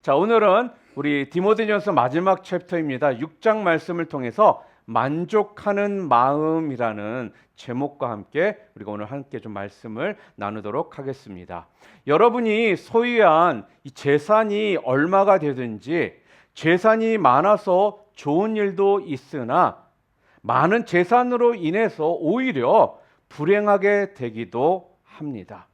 자, 오늘은 우리 디모데전서 마지막 챕터입니다. 6장 말씀을 통해서 만족하는 마음이라는 제목과 함께 우리가 오늘 함께 좀 말씀을 나누도록 하겠습니다. 여러분이 소유한 이 재산이 얼마가 되든지 재산이 많아서 좋은 일도 있으나 많은 재산으로 인해서 오히려 불행하게 되기도 합니다.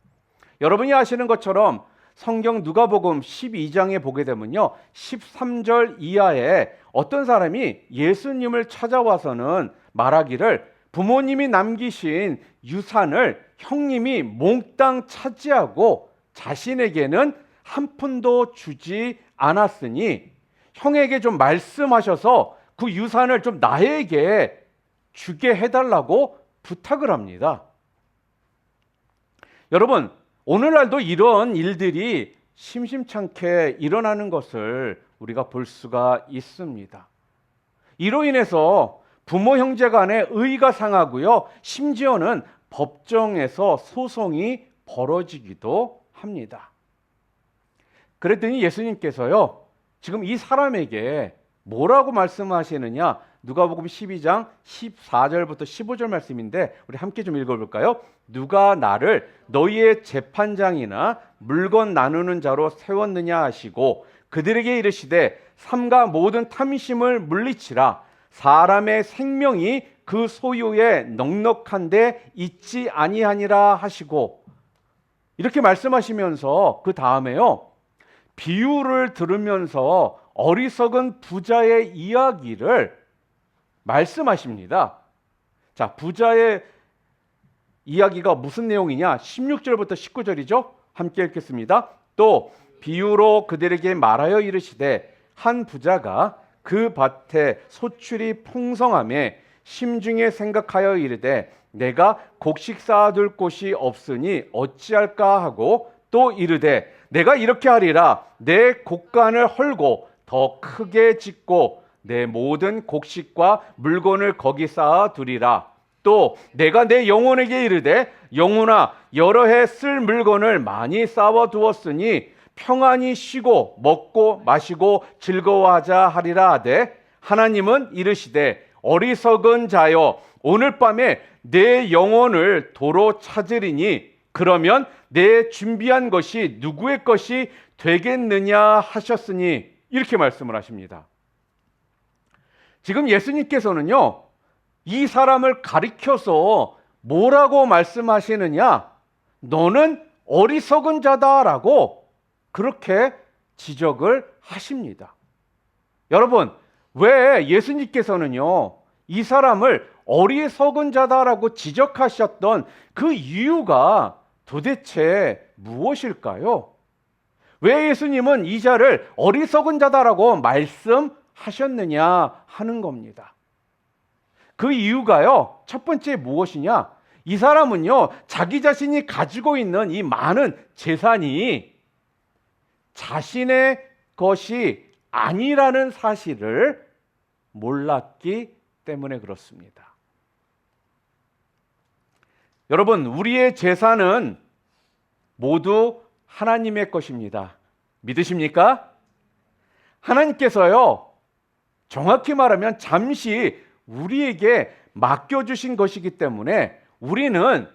여러분이 아시는 것처럼 성경 누가복음 12장에 보게 되면요, 13절 이하에 어떤 사람이 예수님을 찾아와서는 말하기를 부모님이 남기신 유산을 형님이 몽땅 차지하고 자신에게는 한 푼도 주지 않았으니 형에게 좀 말씀하셔서 그 유산을 좀 나에게 주게 해달라고 부탁을 합니다. 여러분, 오늘날도 이런 일들이 심심찮게 일어나는 것을 우리가 볼 수가 있습니다. 이로 인해서 부모 형제 간의 의가 상하고요, 심지어는 법정에서 소송이 벌어지기도 합니다. 그랬더니 예수님께서요, 지금 이 사람에게 뭐라고 말씀하시느냐? 누가복음 12장 14절부터 15절 말씀인데 우리 함께 좀 읽어볼까요? 누가 나를 너희의 재판장이나 물건 나누는 자로 세웠느냐 하시고 그들에게 이르시되 삼가 모든 탐심을 물리치라. 사람의 생명이 그 소유에 넉넉한데 있지 아니하니라 하시고, 이렇게 말씀하시면서 그 다음에요, 비유를 들으면서 어리석은 부자의 이야기를 말씀하십니다. 자, 부자의 이야기가 무슨 내용이냐? 16절부터 19절이죠. 함께 읽겠습니다. 또 비유로 그들에게 말하여 이르시되 한 부자가 그 밭에 소출이 풍성함에 심중에 생각하여 이르되 내가 곡식 쌓아둘 곳이 없으니 어찌할까 하고 또 이르되 내가 이렇게 하리라. 내 곡간을 헐고 더 크게 짓고 내 모든 곡식과 물건을 거기 쌓아 두리라. 또 내가 내 영혼에게 이르되 영혼아, 여러 해 쓸 물건을 많이 쌓아 두었으니 평안히 쉬고 먹고 마시고 즐거워하자 하리라 하되, 하나님은 이르시되 어리석은 자여, 오늘 밤에 내 영혼을 도로 찾으리니 그러면 내 준비한 것이 누구의 것이 되겠느냐 하셨으니, 이렇게 말씀을 하십니다. 지금 예수님께서는요, 이 사람을 가리켜서 뭐라고 말씀하시느냐? 너는 어리석은 자다라고 그렇게 지적을 하십니다. 여러분, 왜 예수님께서는요, 이 사람을 어리석은 자다라고 지적하셨던 그 이유가 도대체 무엇일까요? 왜 예수님은 이 자를 어리석은 자다라고 말씀하셨느냐 하는 겁니다. 그 이유가요, 첫 번째 무엇이냐? 이 사람은요, 자기 자신이 가지고 있는 이 많은 재산이 자신의 것이 아니라는 사실을 몰랐기 때문에 그렇습니다. 여러분, 우리의 재산은 모두 하나님의 것입니다. 믿으십니까? 하나님께서요, 정확히 말하면 잠시 우리에게 맡겨주신 것이기 때문에 우리는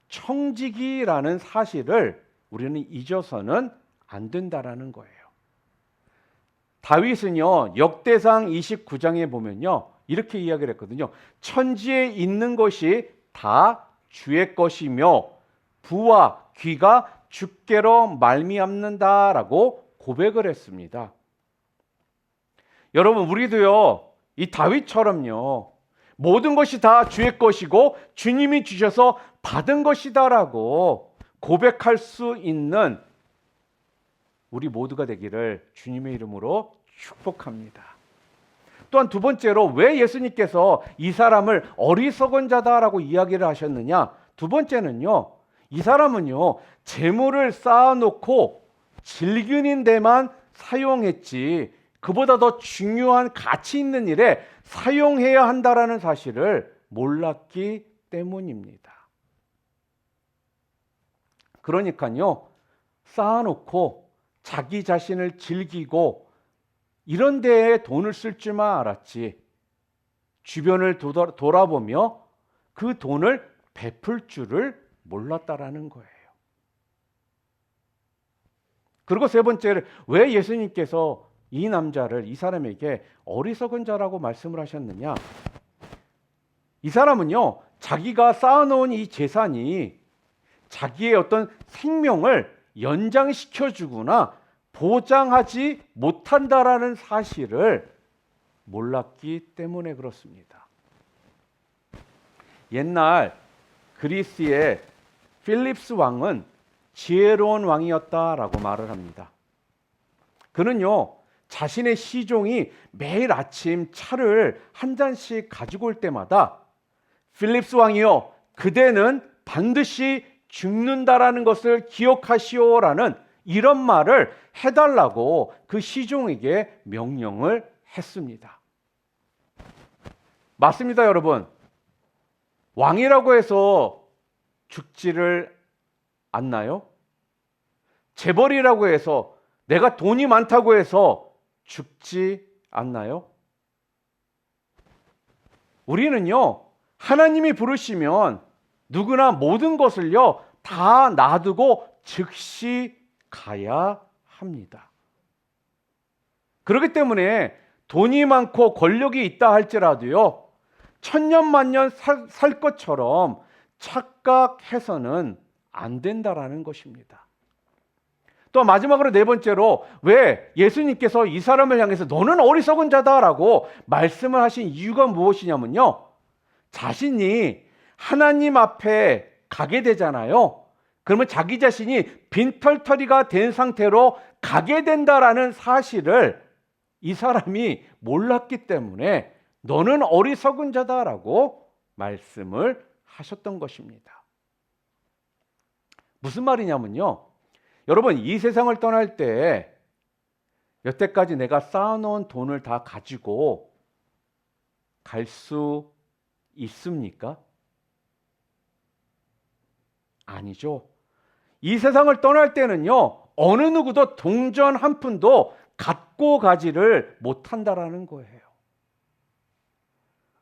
청지기라는 사실을 우리는 잊어서는 안 된다라는 거예요. 다윗은요, 역대상 29장에 보면요, 이렇게 이야기를 했거든요. 천지에 있는 것이 다 주의 것이며 부와 귀가 주께로 말미암는다라고 고백을 했습니다. 여러분, 우리도요, 이 다윗처럼요, 모든 것이 다 주의 것이고 주님이 주셔서 받은 것이다라고 고백할 수 있는 우리 모두가 되기를 주님의 이름으로 축복합니다. 또한 두 번째로 왜 예수님께서 이 사람을 어리석은 자다라고 이야기를 하셨느냐? 두 번째는요, 이 사람은요, 재물을 쌓아놓고 즐기는 데만 사용했지 그보다 더 중요한 가치 있는 일에 사용해야 한다라는 사실을 몰랐기 때문입니다. 그러니까요, 쌓아놓고 자기 자신을 즐기고 이런 데에 돈을 쓸 줄만 알았지 주변을 돌아보며 그 돈을 베풀 줄을 몰랐다라는 거예요. 그리고 세 번째를 왜 예수님께서 이 남자를 이 사람에게 어리석은 자라고 말씀을 하셨느냐? 이 사람은요, 자기가 쌓아놓은 이 재산이 자기의 어떤 생명을 연장시켜 주거나 보장하지 못한다라는 사실을 몰랐기 때문에 그렇습니다. 옛날 그리스의 필립스 왕은 지혜로운 왕이었다라고 말을 합니다. 그는요, 자신의 시종이 매일 아침 차를 한 잔씩 가지고 올 때마다 필립스 왕이요, 그대는 반드시 죽는다라는 것을 기억하시오라는 이런 말을 해달라고 그 시종에게 명령을 했습니다. 맞습니다, 여러분. 왕이라고 해서 죽지를 않나요? 재벌이라고 해서 내가 돈이 많다고 해서 죽지 않나요? 우리는요, 하나님이 부르시면 누구나 모든 것을요, 다 놔두고 즉시 가야 합니다. 그렇기 때문에 돈이 많고 권력이 있다 할지라도요, 천년만년 살 것처럼 착각해서는 안 된다라는 것입니다. 또 마지막으로 네 번째로 왜 예수님께서 이 사람을 향해서 너는 어리석은 자다라고 말씀을 하신 이유가 무엇이냐면요, 자신이 하나님 앞에 가게 되잖아요. 그러면 자기 자신이 빈털터리가 된 상태로 가게 된다라는 사실을 이 사람이 몰랐기 때문에 너는 어리석은 자다라고 말씀을 하셨던 것입니다. 무슨 말이냐면요, 여러분, 이 세상을 떠날 때 여태까지 내가 쌓아놓은 돈을 다 가지고 갈 수 있습니까? 아니죠. 이 세상을 떠날 때는요, 어느 누구도 동전 한 푼도 갖고 가지를 못한다라는 거예요.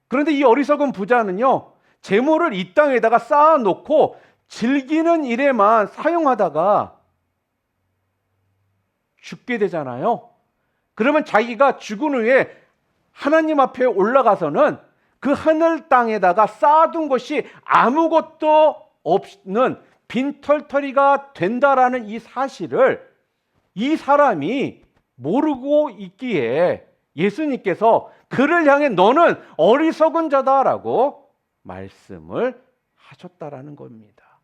그런데 이 어리석은 부자는요, 재물을 이 땅에다가 쌓아놓고 즐기는 일에만 사용하다가 죽게 되잖아요. 그러면 자기가 죽은 후에 하나님 앞에 올라가서는 그 하늘 땅에다가 쌓아둔 것이 아무것도 없는 빈털터리가 된다라는 이 사실을 이 사람이 모르고 있기에 예수님께서 그를 향해 너는 어리석은 자다라고 말씀을 하셨다라는 겁니다.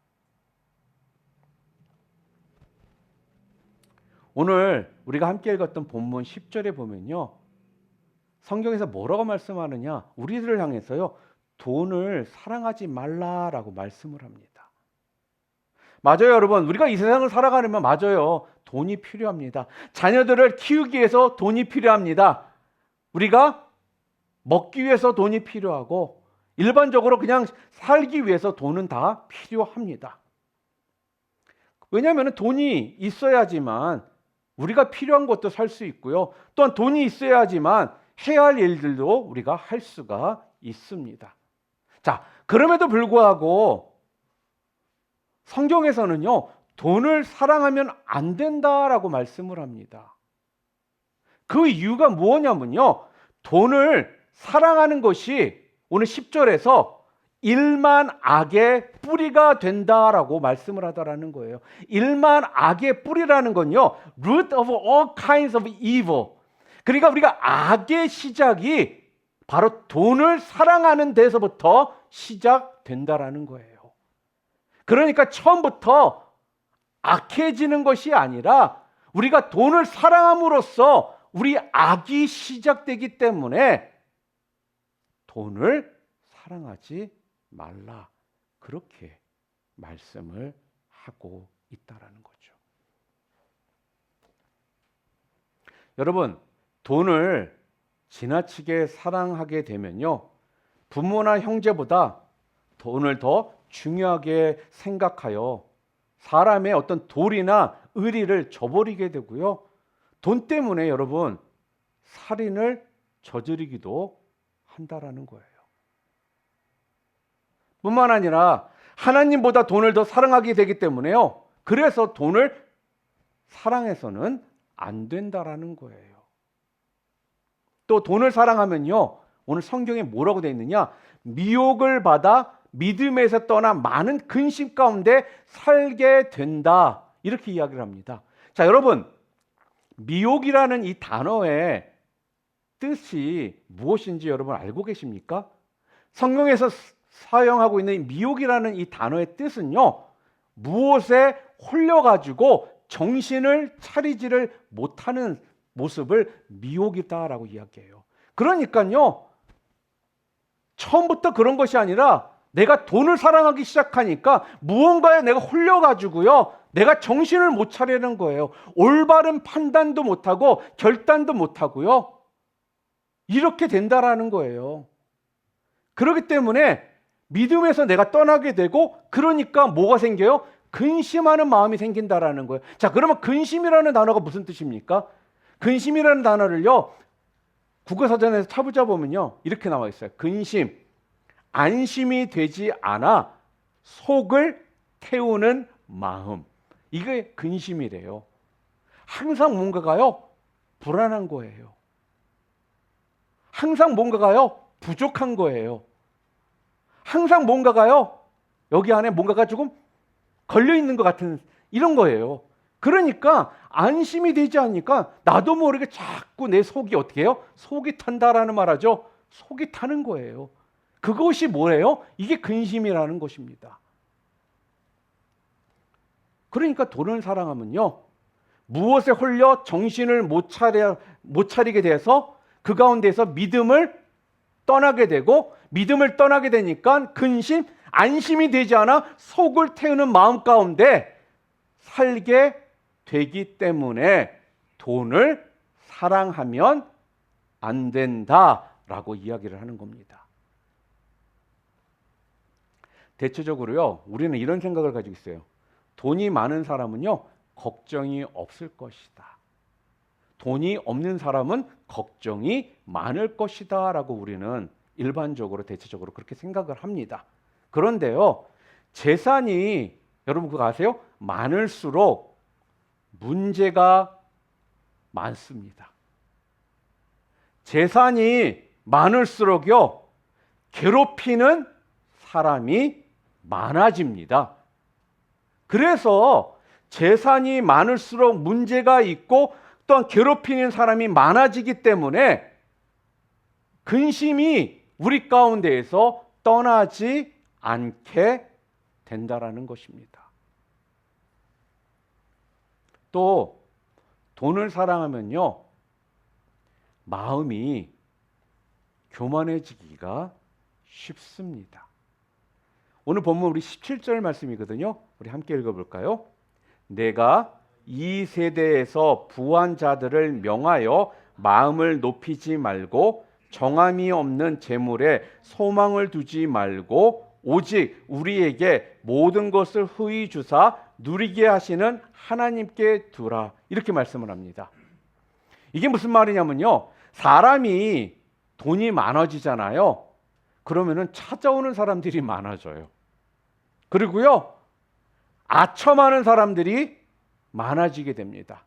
오늘 우리가 함께 읽었던 본문 10절에 보면요, 성경에서 뭐라고 말씀하느냐, 우리들을 향해서요, 돈을 사랑하지 말라라고 말씀을 합니다. 맞아요, 여러분. 우리가 이 세상을 살아가려면 맞아요, 돈이 필요합니다. 자녀들을 키우기 위해서 돈이 필요합니다. 우리가 먹기 위해서 돈이 필요하고 일반적으로 그냥 살기 위해서 돈은 다 필요합니다. 왜냐하면 돈이 있어야지만 우리가 필요한 것도 살 수 있고요, 또한 돈이 있어야지만 해야 할 일들도 우리가 할 수가 있습니다. 자, 그럼에도 불구하고 성경에서는요, 돈을 사랑하면 안 된다라고 말씀을 합니다. 그 이유가 뭐냐면요, 돈을 사랑하는 것이 오늘 10절에서 일만 악의 뿌리가 된다라고 말씀을 하더라는 거예요. 일만 악의 뿌리라는 건요, root of all kinds of evil. 그러니까 우리가 악의 시작이 바로 돈을 사랑하는 데서부터 시작된다라는 거예요. 그러니까 처음부터 악해지는 것이 아니라 우리가 돈을 사랑함으로써 우리 악이 시작되기 때문에 돈을 사랑하지 말라, 그렇게 말씀을 하고 있다라는 거죠. 여러분, 돈을 지나치게 사랑하게 되면요, 부모나 형제보다 돈을 더 중요하게 생각하여 사람의 어떤 도리나 의리를 저버리게 되고요. 돈 때문에 여러분 살인을 저지르기도 한다라는 거예요. 뿐만 아니라 하나님보다 돈을 더 사랑하게 되기 때문에요. 그래서 돈을 사랑해서는 안 된다라는 거예요. 또 돈을 사랑하면요. 오늘 성경에 뭐라고 되어 있느냐? 미혹을 받아 믿음에서 떠나 많은 근심 가운데 살게 된다. 이렇게 이야기를 합니다. 자, 여러분, 미혹이라는 이 단어의 뜻이 무엇인지 여러분 알고 계십니까? 성경에서 사용하고 있는 미혹이라는 이 단어의 뜻은요, 무엇에 홀려가지고 정신을 차리지를 못하는 모습을 미혹이다라고 이야기해요. 그러니까요, 처음부터 그런 것이 아니라 내가 돈을 사랑하기 시작하니까 무언가에 내가 홀려가지고요, 내가 정신을 못 차리는 거예요. 올바른 판단도 못하고 결단도 못하고요. 이렇게 된다라는 거예요. 그렇기 때문에 믿음에서 내가 떠나게 되고, 그러니까 뭐가 생겨요? 근심하는 마음이 생긴다라는 거예요. 자, 그러면 근심이라는 단어가 무슨 뜻입니까? 근심이라는 단어를요, 국어사전에서 찾아보자 보면요, 이렇게 나와 있어요. 근심, 안심이 되지 않아 속을 태우는 마음. 이게 근심이래요. 항상 뭔가가요, 불안한 거예요. 항상 뭔가가요, 부족한 거예요. 항상 뭔가가요, 여기 안에 뭔가가 조금 걸려있는 것 같은 이런 거예요. 그러니까 안심이 되지 않으니까 나도 모르게 자꾸 내 속이 어떻게 해요? 속이 탄다라는 말하죠. 속이 타는 거예요. 그것이 뭐예요? 이게 근심이라는 것입니다. 그러니까 돈을 사랑하면요, 무엇에 홀려 정신을 못 차리게 돼서 그 가운데서 믿음을 떠나게 되고, 믿음을 떠나게 되니까 근심, 안심이 되지 않아 속을 태우는 마음 가운데 살게 되기 때문에 돈을 사랑하면 안 된다라고 이야기를 하는 겁니다. 대체적으로요, 우리는 이런 생각을 가지고 있어요. 돈이 많은 사람은요, 걱정이 없을 것이다. 돈이 없는 사람은 걱정이 많을 것이다 라고 우리는 일반적으로 대체적으로 그렇게 생각을 합니다. 그런데요, 재산이 여러분 그거 아세요? 많을수록 문제가 많습니다. 재산이 많을수록요, 괴롭히는 사람이 많아집니다. 그래서 재산이 많을수록 문제가 있고 또한 괴롭히는 사람이 많아지기 때문에 근심이 우리 가운데에서 떠나지 않게 된다라는 것입니다. 또 돈을 사랑하면요, 마음이 교만해지기가 쉽습니다. 오늘 본문 우리 17절 말씀이거든요. 우리 함께 읽어볼까요? 내가 이 세대에서 부한 자들을 명하여 마음을 높이지 말고 정함이 없는 재물에 소망을 두지 말고 오직 우리에게 모든 것을 후히 주사 누리게 하시는 하나님께 두라. 이렇게 말씀을 합니다. 이게 무슨 말이냐면요, 사람이 돈이 많아지잖아요. 그러면은 찾아오는 사람들이 많아져요. 그리고요, 아첨하는 사람들이 많아지게 됩니다.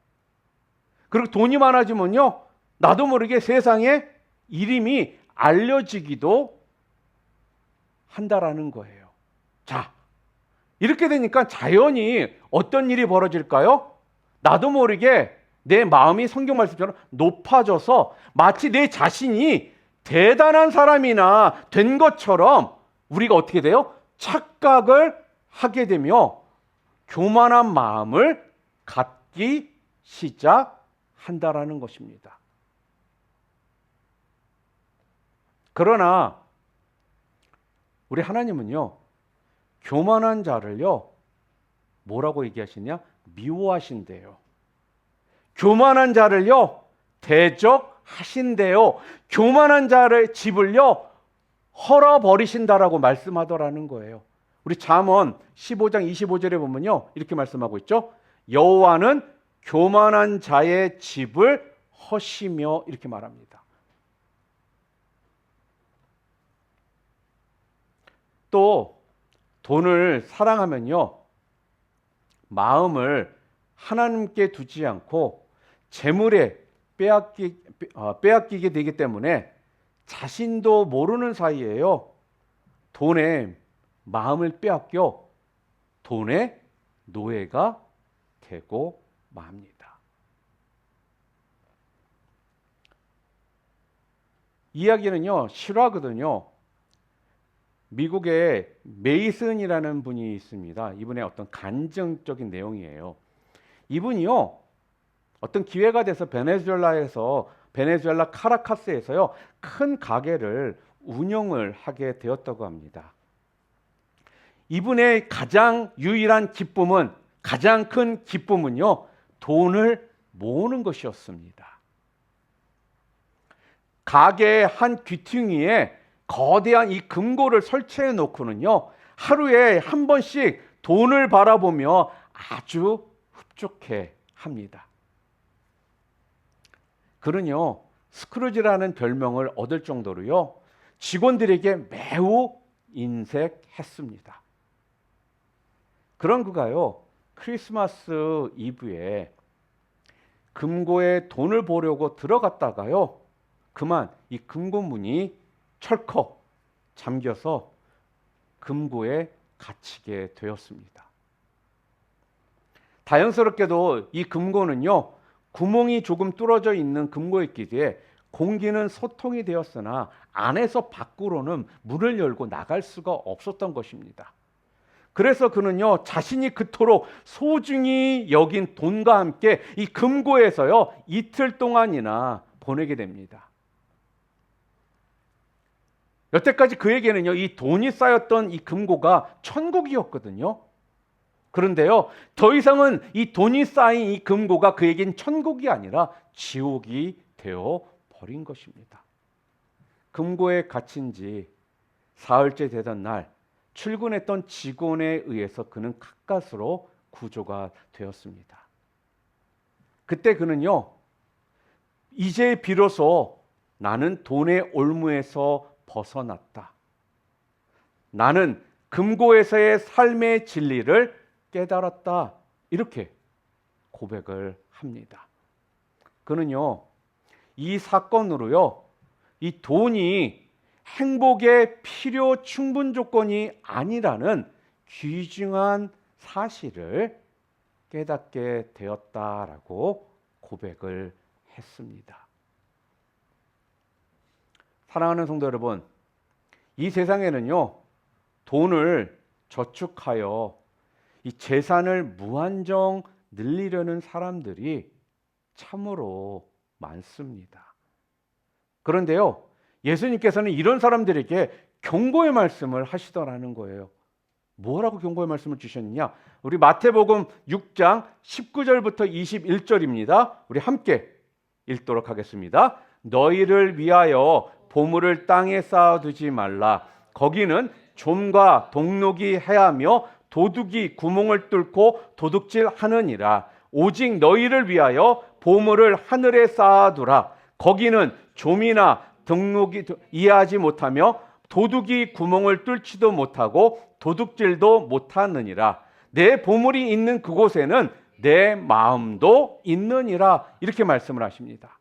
그리고 돈이 많아지면요, 나도 모르게 세상에 이름이 알려지기도 한다라는 거예요. 자, 이렇게 되니까 자연히 어떤 일이 벌어질까요? 나도 모르게 내 마음이 성경 말씀처럼 높아져서 마치 내 자신이 대단한 사람이나 된 것처럼 우리가 어떻게 돼요? 착각을 하게 되며 교만한 마음을 갖기 시작한다라는 것입니다. 그러나 우리 하나님은요, 교만한 자를요, 뭐라고 얘기하시냐? 미워하신대요. 교만한 자를요, 대적하신대요. 교만한 자의 집을요, 헐어버리신다라고 말씀하더라는 거예요. 우리 잠언 15장 25절에 보면요, 이렇게 말씀하고 있죠. 여호와는 교만한 자의 집을 허시며 이렇게 말합니다. 또 돈을 사랑하면요, 마음을 하나님께 두지 않고 재물에 빼앗기게 되기 때문에 자신도 모르는 사이에요, 돈에 마음을 빼앗겨 돈의 노예가 되고 맙니다. 이야기는요 실화거든요. 미국의 메이슨이라는 분이 있습니다. 이분의 어떤 간증적인 내용이에요. 이분이요, 어떤 기회가 돼서 베네수엘라 카라카스에서요 큰 가게를 운영을 하게 되었다고 합니다. 이분의 가장 유일한 기쁨은, 가장 큰 기쁨은요, 돈을 모으는 것이었습니다. 가게의 한 귀퉁이에 거대한 이 금고를 설치해 놓고는요, 하루에 한 번씩 돈을 바라보며 아주 흡족해 합니다. 그는요, 스크루지라는 별명을 얻을 정도로요, 직원들에게 매우 인색했습니다. 그런 그가요, 크리스마스 이브에 금고에 돈을 보려고 들어갔다가요, 그만 이 금고 문이 철컥 잠겨서 금고에 갇히게 되었습니다. 다행스럽게도 이 금고는요, 구멍이 조금 뚫어져 있는 금고였기에 공기는 소통이 되었으나 안에서 밖으로는 문을 열고 나갈 수가 없었던 것입니다. 그래서 그는요, 자신이 그토록 소중히 여긴 돈과 함께 이 금고에서요 이틀 동안이나 보내게 됩니다. 여태까지 그에게는요, 이 돈이 쌓였던 이 금고가 천국이었거든요. 그런데요, 더 이상은 이 돈이 쌓인 이 금고가 그에겐 천국이 아니라 지옥이 되어 버린 것입니다. 금고에 갇힌 지 사흘째 되던 날, 출근했던 직원에 의해서 그는 가까스로 구조가 되었습니다. 그때 그는요, 이제 비로소 나는 돈의 올무에서 벗어났다. 나는 금고에서의 삶의 진리를 깨달았다. 이렇게 고백을 합니다. 그는요, 이 사건으로요, 이 돈이 행복의 필요 충분 조건이 아니라는 귀중한 사실을 깨닫게 되었다라고 고백을 했습니다. 사랑하는 성도 여러분, 이 세상에는요, 돈을 저축하여 이 재산을 무한정 늘리려는 사람들이 참으로 많습니다. 그런데요, 예수님께서는 이런 사람들에게 경고의 말씀을 하시더라는 거예요. 뭐라고 경고의 말씀을 주셨느냐? 우리 마태복음 6장 19절부터 21절입니다. 우리 함께 읽도록 하겠습니다. 너희를 위하여 보물을 땅에 쌓아두지 말라. 거기는 좀과 동록이 해하며 도둑이 구멍을 뚫고 도둑질하느니라. 오직 너희를 위하여 보물을 하늘에 쌓아두라. 거기는 좀이나 동록이 이해하지 못하며 도둑이 구멍을 뚫지도 못하고 도둑질도 못하느니라. 내 보물이 있는 그곳에는 내 마음도 있느니라. 이렇게 말씀을 하십니다.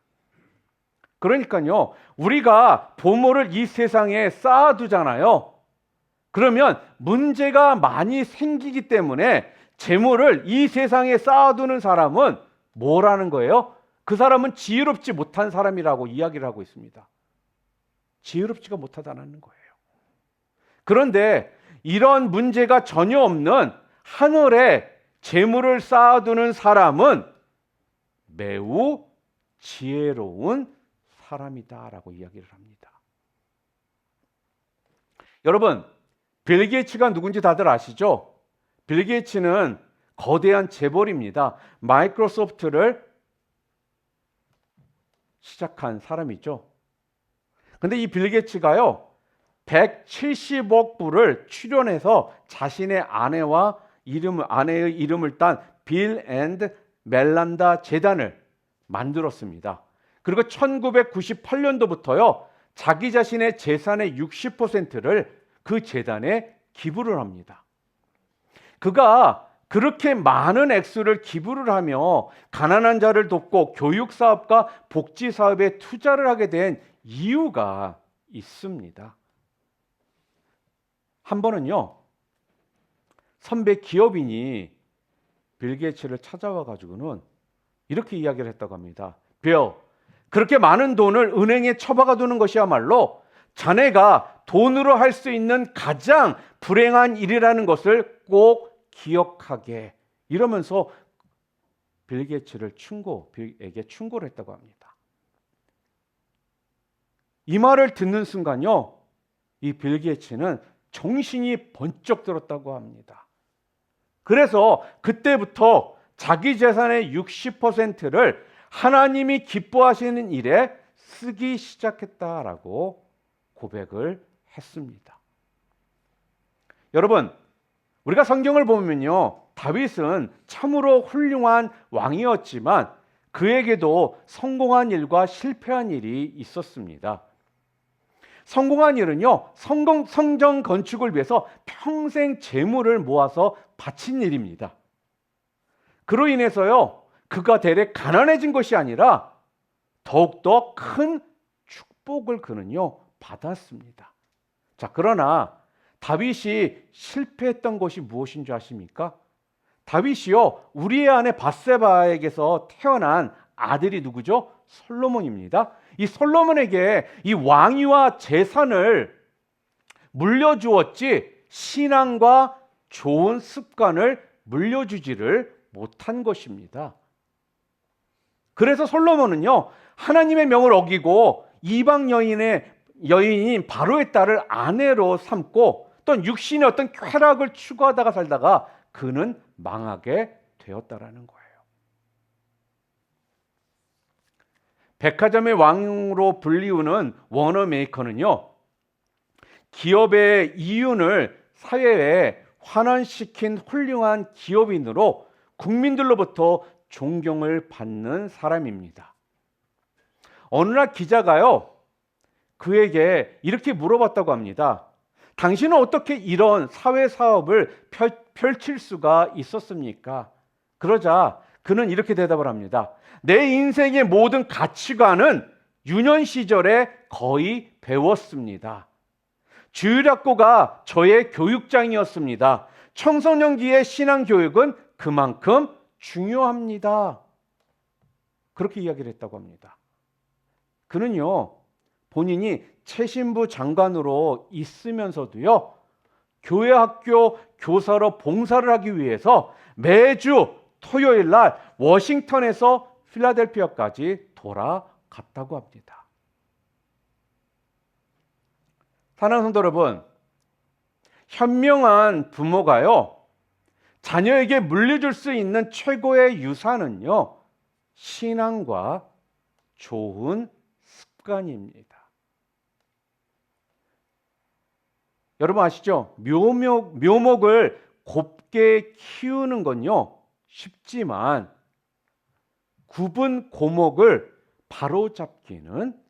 그러니까요, 우리가 보물을 이 세상에 쌓아두잖아요. 그러면 문제가 많이 생기기 때문에 재물을 이 세상에 쌓아두는 사람은 뭐라는 거예요? 그 사람은 지혜롭지 못한 사람이라고 이야기를 하고 있습니다. 지혜롭지가 못하다는 거예요. 그런데 이런 문제가 전혀 없는 하늘에 재물을 쌓아두는 사람은 매우 지혜로운 사람이다라고 이야기를 합니다. 여러분, 빌 게이츠가 누군지 다들 아시죠? 빌 게이츠는 거대한 재벌입니다. 마이크로소프트를 시작한 사람이죠. 근데 이 빌 게이츠가요, 170억 불을 출연해서 자신의 아내의 이름을 딴 빌 앤드 멜란다 재단을 만들었습니다. 그리고 1998년도부터요. 자기 자신의 재산의 60%를 그 재단에 기부를 합니다. 그가 그렇게 많은 액수를 기부를 하며 가난한 자를 돕고 교육사업과 복지사업에 투자를 하게 된 이유가 있습니다. 한 번은요, 선배 기업인이 빌 게이츠를 찾아와 가지고는 이렇게 이야기를 했다고 합니다. 빌, 그렇게 많은 돈을 은행에 처박아 두는 것이야말로 자네가 돈으로 할 수 있는 가장 불행한 일이라는 것을 꼭 기억하게, 이러면서 빌 게이츠를 빌에게 충고를 했다고 합니다. 이 말을 듣는 순간요, 이 빌 게이츠는 정신이 번쩍 들었다고 합니다. 그래서 그때부터 자기 재산의 60%를 하나님이 기뻐하시는 일에 쓰기 시작했다라고 고백을 했습니다. 여러분, 우리가 성경을 보면요, 다윗은 참으로 훌륭한 왕이었지만 그에게도 성공한 일과 실패한 일이 있었습니다. 성공한 일은요, 성전 건축을 위해서 평생 재물을 모아서 바친 일입니다. 그로 인해서요, 그가 대래 가난해진 것이 아니라 더욱더 큰 축복을 그는요, 받았습니다. 자, 그러나 다윗이 실패했던 것이 무엇인 줄 아십니까? 다윗이요, 우리의 아내 밧세바에게서 태어난 아들이 누구죠? 솔로몬입니다. 이 솔로몬에게 이 왕위와 재산을 물려주었지 신앙과 좋은 습관을 물려주지를 못한 것입니다. 그래서 솔로몬은요, 하나님의 명을 어기고 이방 여인인 바로의 딸을 아내로 삼고 또 육신의 어떤 쾌락을 추구하다가 살다가 그는 망하게 되었다라는 거예요. 백화점의 왕으로 불리우는 워너 메이커는요, 기업의 이윤을 사회에 환원시킨 훌륭한 기업인으로 국민들로부터 존경을 받는 사람입니다. 어느 날 기자가요, 그에게 이렇게 물어봤다고 합니다. 당신은 어떻게 이런 사회 사업을 펼칠 수가 있었습니까? 그러자 그는 이렇게 대답을 합니다. 내 인생의 모든 가치관은 유년 시절에 거의 배웠습니다. 주일학교가 저의 교육장이었습니다. 청소년기의 신앙교육은 그만큼 중요합니다. 그렇게 이야기를 했다고 합니다. 그는요, 본인이 최신부 장관으로 있으면서도요, 교회 학교 교사로 봉사를 하기 위해서 매주 토요일 날 워싱턴에서 필라델피아까지 돌아갔다고 합니다. 사랑하는 성도 여러분, 현명한 부모가요, 자녀에게 물려줄 수 있는 최고의 유산은요, 신앙과 좋은 습관입니다. 여러분 아시죠? 묘목을 곱게 키우는 건요, 쉽지만 굽은 고목을 바로잡기는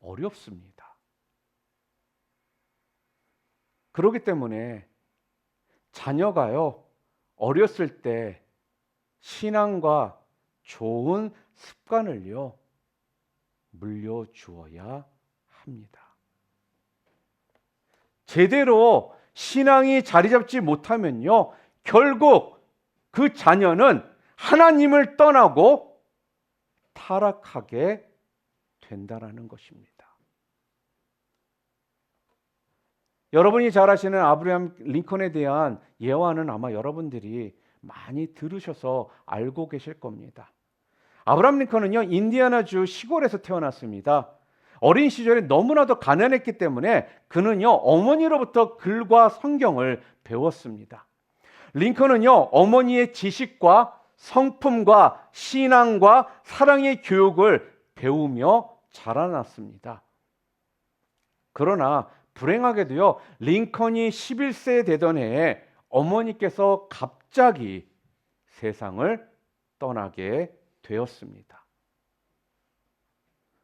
어렵습니다. 그렇기 때문에 자녀가요, 어렸을 때 신앙과 좋은 습관을요, 물려주어야 합니다. 제대로 신앙이 자리 잡지 못하면요, 결국 그 자녀는 하나님을 떠나고 타락하게 된다라는 것입니다. 여러분이 잘 아시는 아브라함 링컨에 대한 예화는 아마 여러분들이 많이 들으셔서 알고 계실 겁니다. 아브라함 링컨은요, 인디애나주 시골에서 태어났습니다. 어린 시절에 너무나도 가난했기 때문에 그는요, 어머니로부터 글과 성경을 배웠습니다. 링컨은요, 어머니의 지식과 성품과 신앙과 사랑의 교육을 배우며 자라났습니다. 그러나 불행하게도요, 링컨이 11세 되던 해에 어머니께서 갑자기 세상을 떠나게 되었습니다.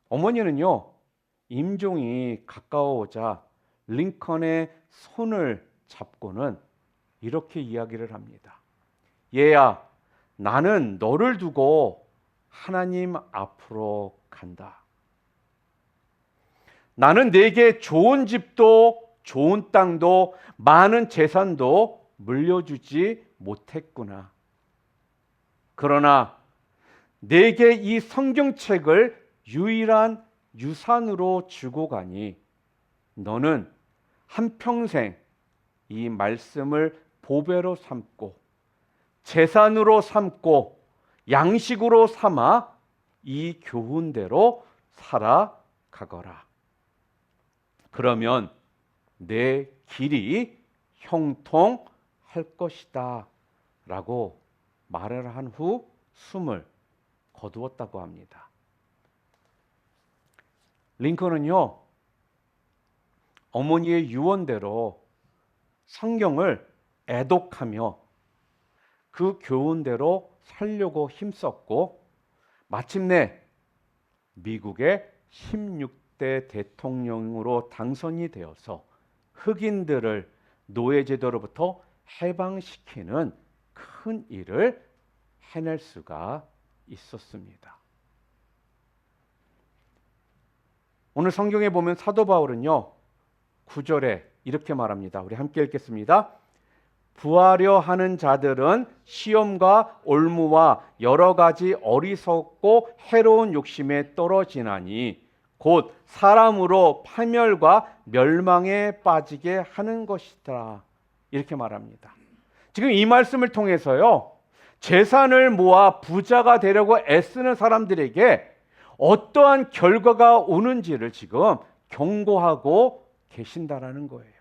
어머니는요, 임종이 가까워오자 링컨의 손을 잡고는 이렇게 이야기를 합니다. 얘야, 나는 너를 두고 하나님 앞으로 간다. 나는 내게 좋은 집도 좋은 땅도 많은 재산도 물려주지 못했구나. 그러나 내게 이 성경책을 유일한 유산으로 주고 가니 너는 한평생 이 말씀을 보배로 삼고 재산으로 삼고 양식으로 삼아 이 교훈대로 살아가거라. 그러면 내 길이 형통할 것이다 라고 말을 한 후 숨을 거두었다고 합니다. 링컨은요, 어머니의 유언대로 성경을 애독하며 그 교훈대로 살려고 힘썼고 마침내 미국의 16대 대통령으로 당선이 되어서 흑인들을 노예제도로부터 해방시키는 큰 일을 해낼 수가 있었습니다. 오늘 성경에 보면 사도 바울은요, 9절에 이렇게 말합니다. 우리 함께 읽겠습니다. 부하려 하는 자들은 시험과 올무와 여러 가지 어리석고 해로운 욕심에 떨어지나니 곧 사람으로 파멸과 멸망에 빠지게 하는 것이다. 이렇게 말합니다. 지금 이 말씀을 통해서요, 재산을 모아 부자가 되려고 애쓰는 사람들에게 어떠한 결과가 오는지를 지금 경고하고 계신다라는 거예요.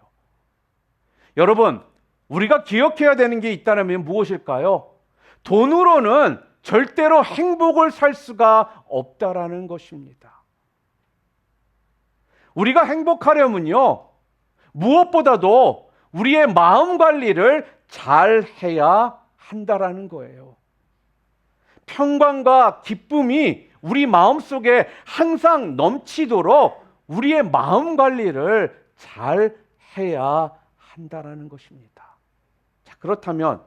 여러분, 우리가 기억해야 되는 게 있다면 무엇일까요? 돈으로는 절대로 행복을 살 수가 없다라는 것입니다. 우리가 행복하려면요, 무엇보다도 우리의 마음 관리를 잘 해야 한다라는 거예요. 평강과 기쁨이 우리 마음속에 항상 넘치도록 우리의 마음 관리를 잘 해야 한다라는 것입니다. 자, 그렇다면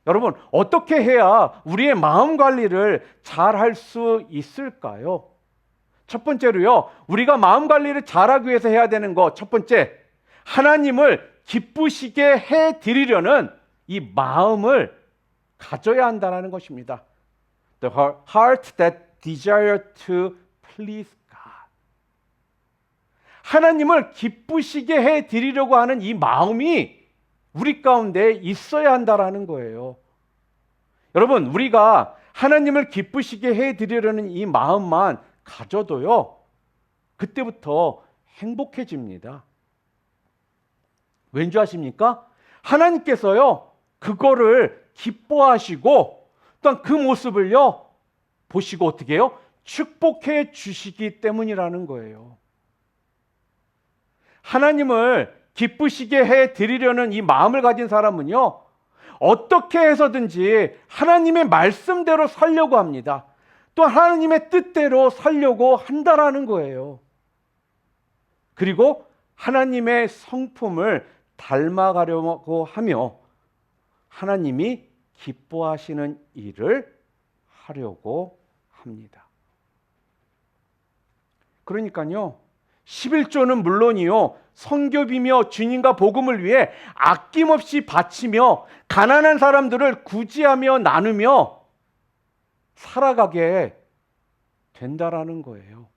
여러분, 어떻게 해야 우리의 마음 관리를 잘 할 수 있을까요? 첫 번째로요, 우리가 마음 관리를 잘하기 위해서 해야 되는 것, 첫 번째, 하나님을 기쁘시게 해 드리려는 이 마음을 가져야 한다는 것입니다. The heart that desire to please God. 하나님을 기쁘시게 해 드리려고 하는 이 마음이 우리 가운데 있어야 한다는 거예요. 여러분, 우리가 하나님을 기쁘시게 해 드리려는 이 마음만 가져도요, 그때부터 행복해집니다. 왠지 아십니까? 하나님께서요, 그거를 기뻐하시고 또한 그 모습을요, 보시고 어떻게 해요? 축복해 주시기 때문이라는 거예요. 하나님을 기쁘시게 해 드리려는 이 마음을 가진 사람은요, 어떻게 해서든지 하나님의 말씀대로 살려고 합니다. 또 하나님의 뜻대로 살려고 한다라는 거예요. 그리고 하나님의 성품을 닮아가려고 하며 하나님이 기뻐하시는 일을 하려고 합니다. 그러니까요, 11조는 물론이요, 성교비며 주님과 복음을 위해 아낌없이 바치며 가난한 사람들을 구제하며 나누며 살아가게 된다라는 거예요.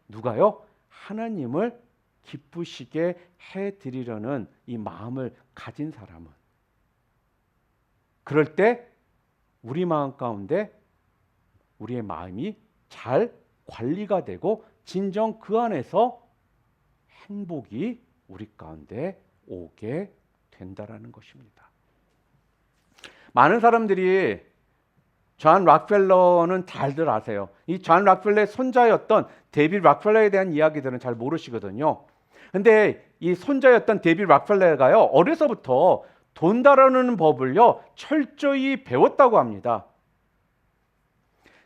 누가요? 하나님을 기쁘시게 해드리려는 이 마음을 가진 사람은. 그럴 때 우리 마음 가운데 우리의 마음이 잘 관리가 되고 진정 그 안에서 행복이 우리 가운데 오게 된다라는 것입니다. 많은 사람들이 존 락펠러는 잘들 아세요. 이 존 락펠러의 손자였던 데이빗 락펠러에 대한 이야기들은 잘 모르시거든요. 근데 이 손자였던 데이빗 락펠러가요, 어려서부터 돈 다루는 법을요, 철저히 배웠다고 합니다.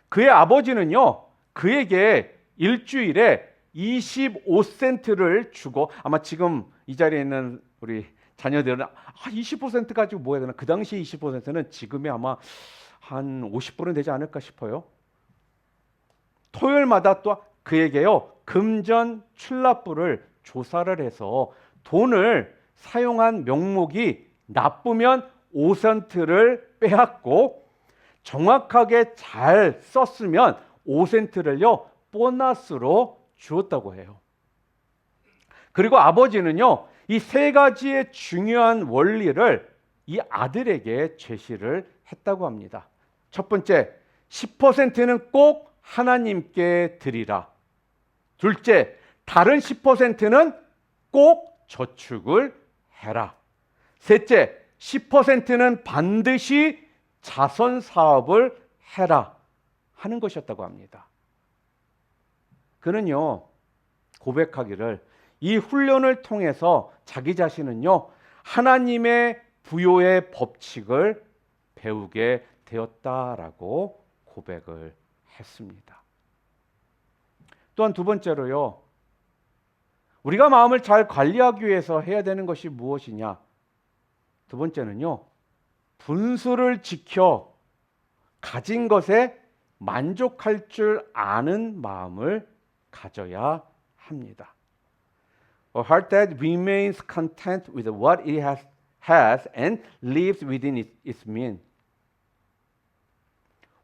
그의 아버지는요, 그에게 일주일에 25센트를 주고, 아마 지금 이 자리에 있는 우리 자녀들은 20% 가지고 뭐 해야 되나? 그 당시 20%는 지금의 아마 한 50%는 되지 않을까 싶어요. 토요일마다 또 그에게요, 금전 출납부를 조사를 해서 돈을 사용한 명목이 나쁘면 5센트를 빼앗고, 정확하게 잘 썼으면 5센트를요 보너스로 주었다고 해요. 그리고 아버지는요, 이 세 가지의 중요한 원리를 이 아들에게 제시를 했다고 합니다. 첫 번째, 10%는 꼭 하나님께 드리라. 둘째, 다른 10%는 꼭 저축을 해라. 셋째, 10%는 반드시 자선 사업을 해라 하는 것이었다고 합니다. 그는요, 고백하기를 이 훈련을 통해서 자기 자신은요, 하나님의 부요의 법칙을 배우게 되었다라고 고백을 했습니다. 또한 두 번째로요, 우리가 마음을 잘 관리하기 위해서 해야 되는 것이 무엇이냐? 두 번째는요, 분수를 지켜 가진 것에 만족할 줄 아는 마음을 가져야 합니다. A heart that remains content with what it has and lives within its means.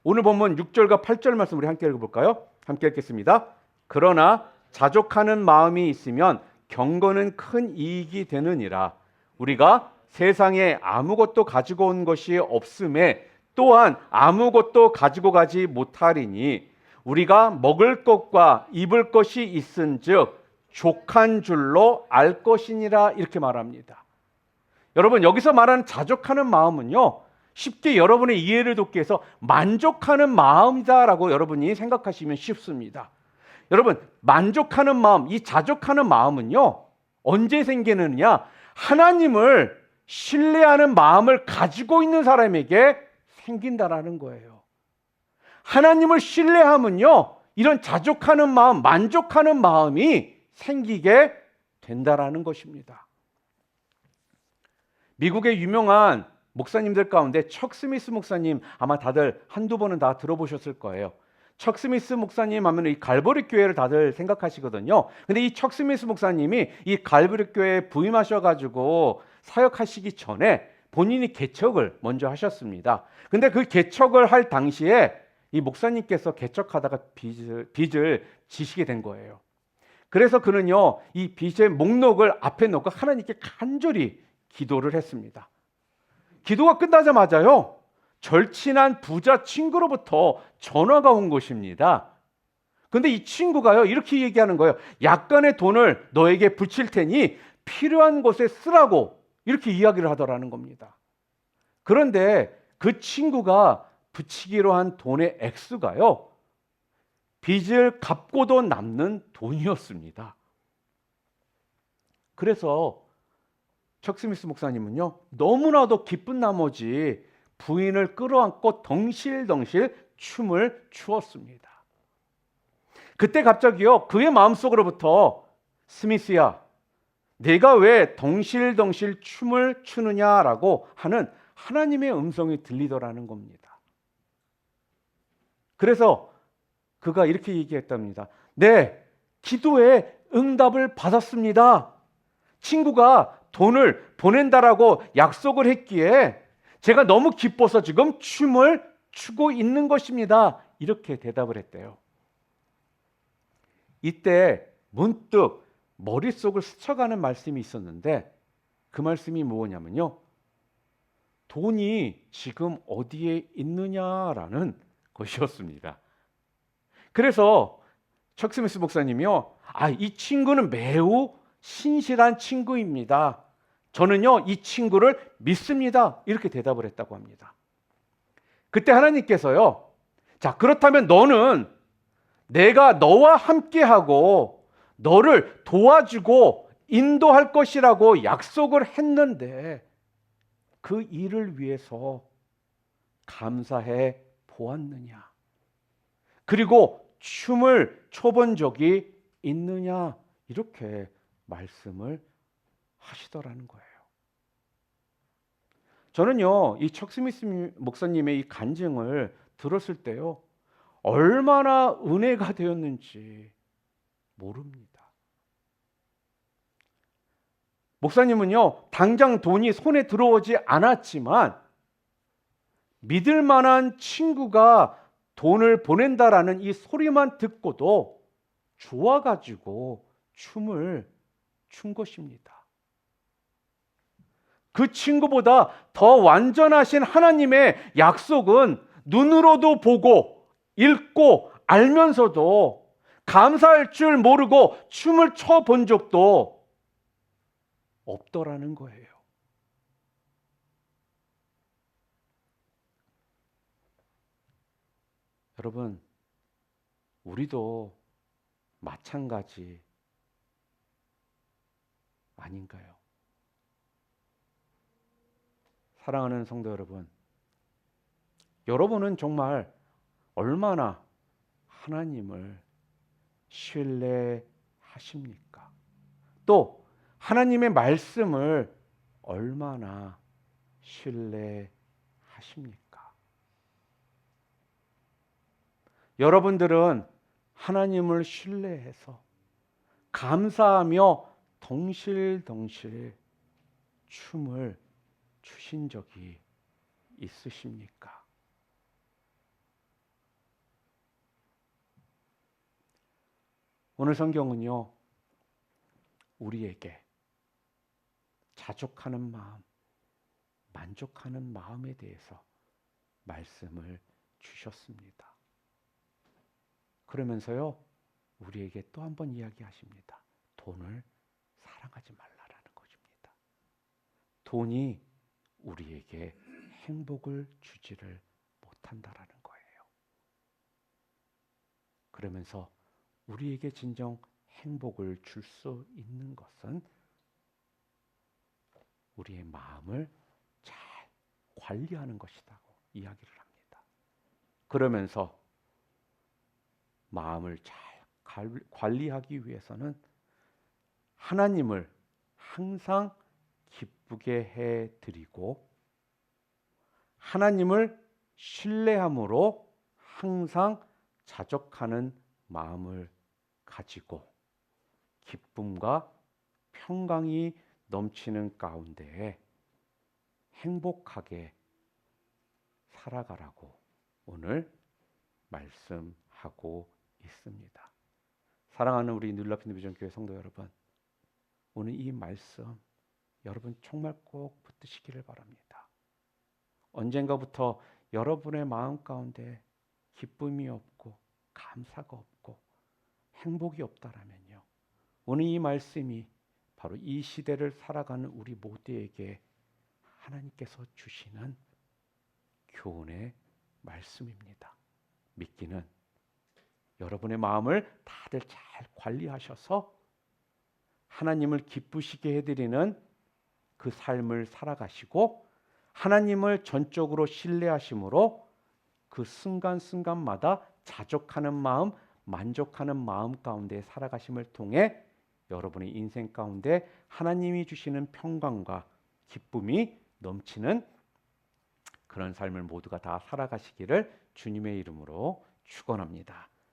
오늘 본문 6절과 8절 말씀 우리 함께 읽어볼까요? 함께 읽겠습니다. 그러나 자족하는 마음이 있으면 경건은 큰 이익이 되느니라. 우리가 세상에 아무것도 가지고 온 것이 없음에 또한 아무것도 가지고 가지 못하리니 우리가 먹을 것과 입을 것이 있은즉 족한 줄로 알 것이니라. 이렇게 말합니다. 여러분, 여기서 말하는 자족하는 마음은요, 쉽게 여러분의 이해를 돕기 위해서 만족하는 마음이다라고 여러분이 생각하시면 쉽습니다. 여러분, 만족하는 마음, 이 자족하는 마음은요, 언제 생기느냐? 하나님을 신뢰하는 마음을 가지고 있는 사람에게 생긴다라는 거예요. 하나님을 신뢰하면요, 이런 자족하는 마음, 만족하는 마음이 생기게 된다라는 것입니다. 미국의 유명한 목사님들 가운데 척 스미스 목사님, 아마 다들 한두 번은 다 들어보셨을 거예요. 척 스미스 목사님 하면 이 갈보리 교회를 다들 생각하시거든요. 근데 이 척 스미스 목사님이 이 갈보리 교회에 부임하셔가지고 사역하시기 전에 본인이 개척을 먼저 하셨습니다. 근데 그 개척을 할 당시에 이 목사님께서 개척하다가 빚을 지시게 된 거예요. 그래서 그는요, 이 빚의 목록을 앞에 놓고 하나님께 간절히 기도를 했습니다. 기도가 끝나자마자요, 절친한 부자 친구로부터 전화가 온 것입니다. 근데 이 친구가요, 이렇게 얘기하는 거예요. 약간의 돈을 너에게 붙일 테니 필요한 곳에 쓰라고 이렇게 이야기를 하더라는 겁니다. 그런데 그 친구가 붙이기로 한 돈의 액수가요, 빚을 갚고도 남는 돈이었습니다. 그래서 척 스미스 목사님은요, 너무나도 기쁜 나머지 부인을 끌어안고 덩실덩실 춤을 추었습니다. 그때 갑자기요, 그의 마음속으로부터 스미스야, 내가 왜 덩실덩실 춤을 추느냐라고 하는 하나님의 음성이 들리더라는 겁니다. 그래서 그가 이렇게 얘기했답니다. 네, 기도에 응답을 받았습니다. 친구가 돈을 보낸다라고 약속을 했기에 제가 너무 기뻐서 지금 춤을 추고 있는 것입니다. 이렇게 대답을 했대요. 이때 문득 머릿속을 스쳐가는 말씀이 있었는데 그 말씀이 뭐냐면요, 돈이 지금 어디에 있느냐라는 것이었습니다. 그래서 척 스미스 목사님이요, 이 친구는 매우 신실한 친구입니다. 저는요, 이 친구를 믿습니다. 이렇게 대답을 했다고 합니다. 그때 하나님께서요, 자, 그렇다면 너는 내가 너와 함께하고 너를 도와주고 인도할 것이라고 약속을 했는데 그 일을 위해서 감사해 보았느냐? 그리고 춤을 춰본 적이 있느냐? 이렇게 말씀을 하시더라는 거예요. 저는요, 이 척 스미스 목사님의 이 간증을 들었을 때요, 얼마나 은혜가 되었는지 모릅니다. 목사님은요, 당장 돈이 손에 들어오지 않았지만 믿을 만한 친구가 돈을 보낸다라는 이 소리만 듣고도 좋아가지고 춤을 춘 것입니다. 그 친구보다 더 완전하신 하나님의 약속은 눈으로도 보고 읽고 알면서도 감사할 줄 모르고 춤을 춰 본 적도 없더라는 거예요. 여러분, 우리도 마찬가지 아닌가요? 사랑하는 성도 여러분, 여러분은 정말 얼마나 하나님을 신뢰하십니까? 또 하나님의 말씀을 얼마나 신뢰하십니까? 여러분들은 하나님을 신뢰해서 감사하며 덩실덩실 춤을 추신 적이 있으십니까? 오늘 성경은요, 우리에게 자족하는 마음, 만족하는 마음에 대해서 말씀을 주셨습니다. 그러면서요, 우리에게 또 한 번 이야기하십니다. 돈을 사랑하지 말라라는 것입니다. 돈이 우리에게 행복을 주지를 못한다라는 거예요. 그러면서 우리에게 진정 행복을 줄 수 있는 것은 우리의 마음을 잘 관리하는 것이라고 이야기를 합니다. 그러면서 마음을 잘 관리하기 위해서는 하나님을 항상 기쁘게 해드리고 하나님을 신뢰함으로 항상 자족하는 마음을 가지고 기쁨과 평강이 넘치는 가운데 행복하게 살아가라고 오늘 말씀하고 있습니다. 사랑하는 우리 눈높이 비전교회 성도 여러분, 오늘 이 말씀 여러분 정말 꼭 붙드시기를 바랍니다. 언젠가부터 여러분의 마음 가운데 기쁨이 없고 감사가 없고 행복이 없다라면요, 오늘 이 말씀이 바로 이 시대를 살아가는 우리 모두에게 하나님께서 주시는 교훈의 말씀입니다. 믿기는 여러분의 마음을 다들 잘 관리하셔서 하나님을 기쁘시게 해드리는 그 삶을 살아가시고 하나님을 전적으로 신뢰하심으로 그 순간순간마다 자족하는 마음, 만족하는 마음 가운데 살아가심을 통해 여러분의 인생 가운데 하나님이 주시는 평강과 기쁨이 넘치는 그런 삶을 모두가 다 살아가시기를 주님의 이름으로 축원합니다.